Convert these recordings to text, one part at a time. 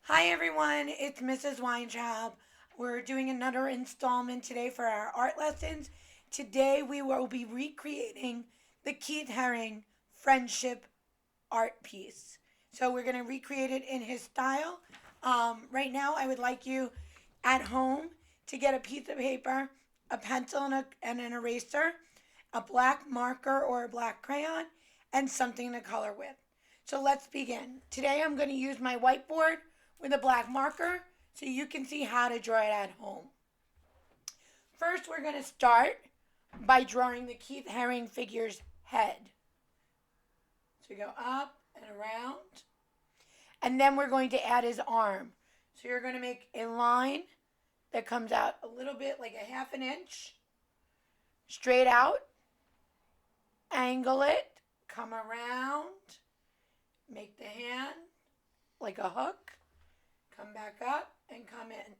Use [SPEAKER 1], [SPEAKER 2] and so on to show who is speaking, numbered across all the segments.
[SPEAKER 1] Hi everyone, it's Mrs. Weintraub. We're doing another installment today for our art lessons. Today we will be recreating the Keith Haring friendship art piece. So we're going to recreate it in his style. Right now I would like you at home to get a piece of paper, a pencil and an eraser, a black marker or a black crayon, and something to color with. So let's begin. Today I'm going to use my whiteboard with a black marker so you can see how to draw it at home. First, we're going to start by drawing the Keith Haring figure's head. So we go up and around. And then we're going to add his arm. So you're going to make a line that comes out a little bit like a half an inch, straight out, angle it, come around, make the hand like a hook, come back up and come in.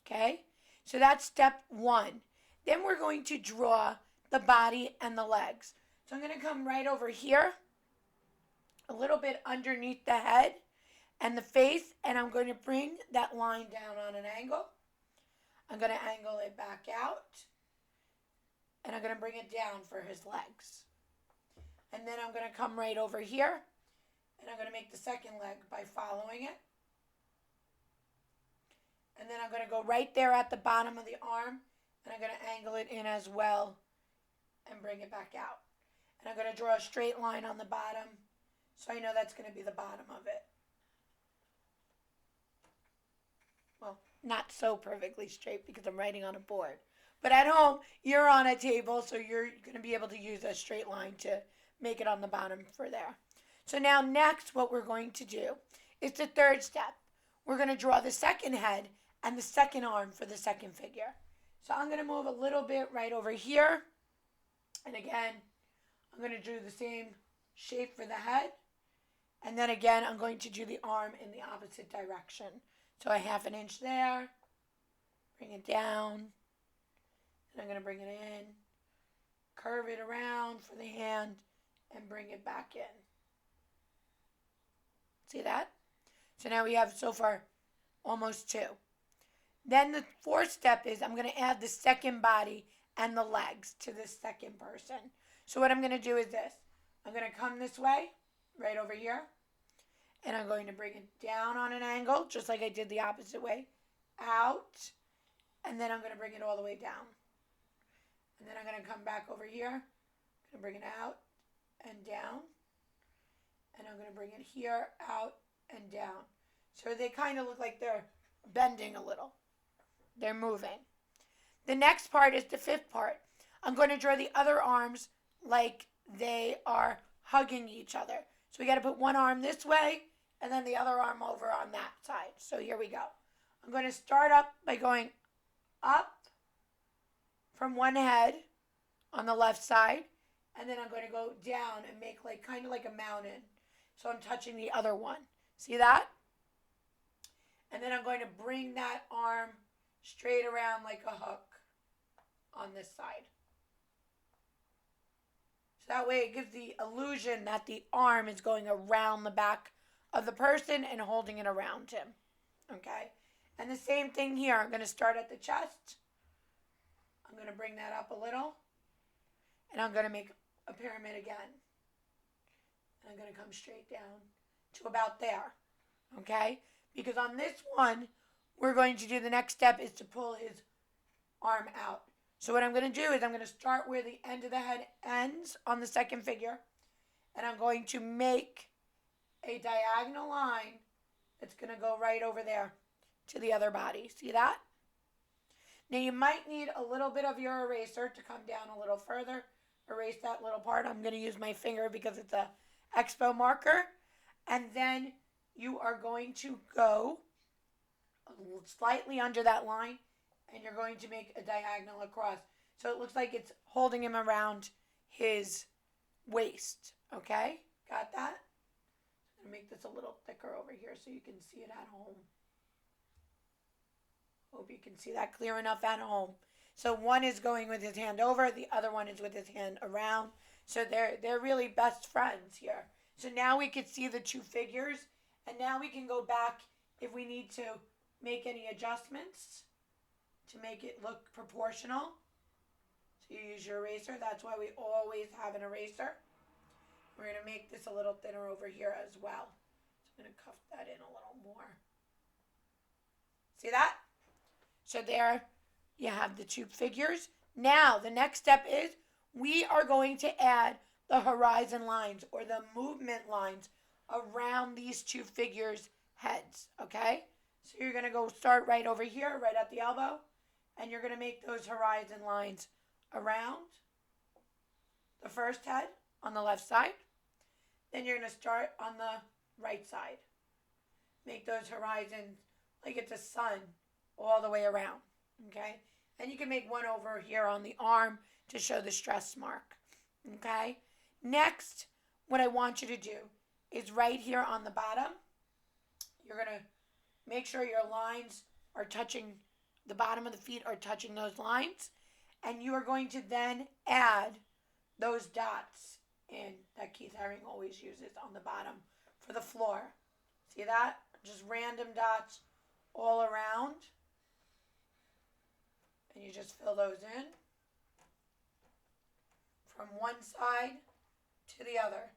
[SPEAKER 1] Okay, so that's step one. Then we're going to draw the body and the legs. So I'm going to come right over here, a little bit underneath the head and the face, and I'm going to bring that line down on an angle. I'm going to angle it back out, and I'm going to bring it down for his legs. And then I'm going to come right over here, and I'm going to make the second leg by following it. And then I'm going to go right there at the bottom of the arm, and I'm going to angle it in as well and bring it back out. And I'm going to draw a straight line on the bottom, so I know that's going to be the bottom of it. Well, not so perfectly straight because I'm writing on a board. But at home, you're on a table, so you're going to be able to use a straight line to make it on the bottom for there. So now next what we're going to do is the third step. We're going to draw the second head and the second arm for the second figure. So I'm going to move a little bit right over here. And again, I'm going to do the same shape for the head. And then again, I'm going to do the arm in the opposite direction. So a half an inch there, bring it down, and I'm going to bring it in, curve it around for the hand, and bring it back in. See that? So now we have so far almost two. Then the fourth step is I'm going to add the second body and the legs to the second person. So what I'm going to do is this. I'm going to come this way, right over here. And I'm going to bring it down on an angle, just like I did the opposite way. Out. And then I'm going to bring it all the way down. And then I'm going to come back over here. I'm going to bring it out and down. And I'm going to bring it here, out, and down. So they kind of look like they're bending a little. They're moving. The next part is the fifth part. I'm going to draw the other arms like they are hugging each other. So we got to put one arm this way and then the other arm over on that side. So here we go. I'm going to start up by going up from one head on the left side, and then I'm going to go down and make like kind of like a mountain. So I'm touching the other one. See that? And then I'm going to bring that arm straight around like a hook on this side. So that way it gives the illusion that the arm is going around the back of the person and holding it around him. Okay? And the same thing here. I'm going to start at the chest. I'm going to bring that up a little. And I'm going to make a pyramid again. And I'm going to come straight down to about there. Okay? Because on this one, we're going to do the next step is to pull his arm out. So what I'm going to do is I'm going to start where the end of the head ends on the second figure. And I'm going to make a diagonal line that's going to go right over there to the other body. See that? Now you might need a little bit of your eraser to come down a little further. Erase that little part. I'm going to use my finger because it's a expo marker. And then you are going to go slightly under that line and you're going to make a diagonal across. So it looks like it's holding him around his waist. Okay? Got that? I'm going to make this a little thicker over here so you can see it at home. Hope you can see that clear enough at home. So one is going with his hand over, the other one is with his hand around. So they're really best friends here. So now we could see the two figures And now we can go back if we need to make any adjustments to make it look proportional. So you use your eraser. That's why we always have an eraser. We're going to make this a little thinner over here as well. So I'm going to cuff that in a little more. See that? So there you have the two figures. Now the next step is we are going to add the horizon lines or the movement lines around these two figures' heads, okay? So you're going to go start right over here, right at the elbow, and you're going to make those horizon lines around the first head on the left side. Then you're going to start on the right side. Make those horizons like it's a sun all the way around, okay? And you can make one over here on the arm to show the stress mark, okay? Next, what I want you to do is right here on the bottom, you're going to make sure your lines are touching, the bottom of the feet are touching those lines, and you are going to then add those dots in that Keith Haring always uses on the bottom for the floor. See that? Just random dots all around. And you just fill those in from one side to the other.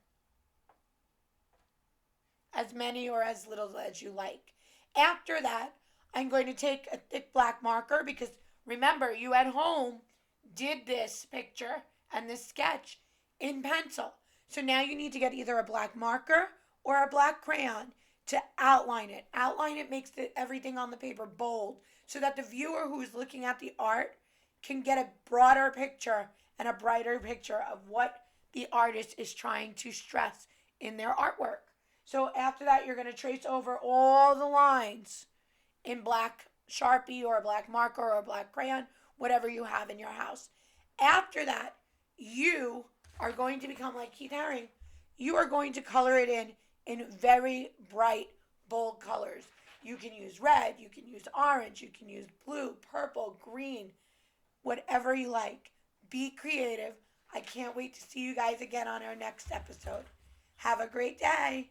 [SPEAKER 1] As many or as little as you like. After that, I'm going to take a thick black marker because remember, you at home did this picture and this sketch in pencil. So now you need to get either a black marker or a black crayon to outline it. Outline it makes everything on the paper bold so that the viewer who's looking at the art can get a broader picture and a brighter picture of what the artist is trying to stress in their artwork. So after that, you're going to trace over all the lines in black Sharpie or a black marker or a black crayon, whatever you have in your house. After that, you are going to become like Keith Haring. You are going to color it in very bright, bold colors. You can use red, you can use orange, you can use blue, purple, green, whatever you like. Be creative. I can't wait to see you guys again on our next episode. Have a great day.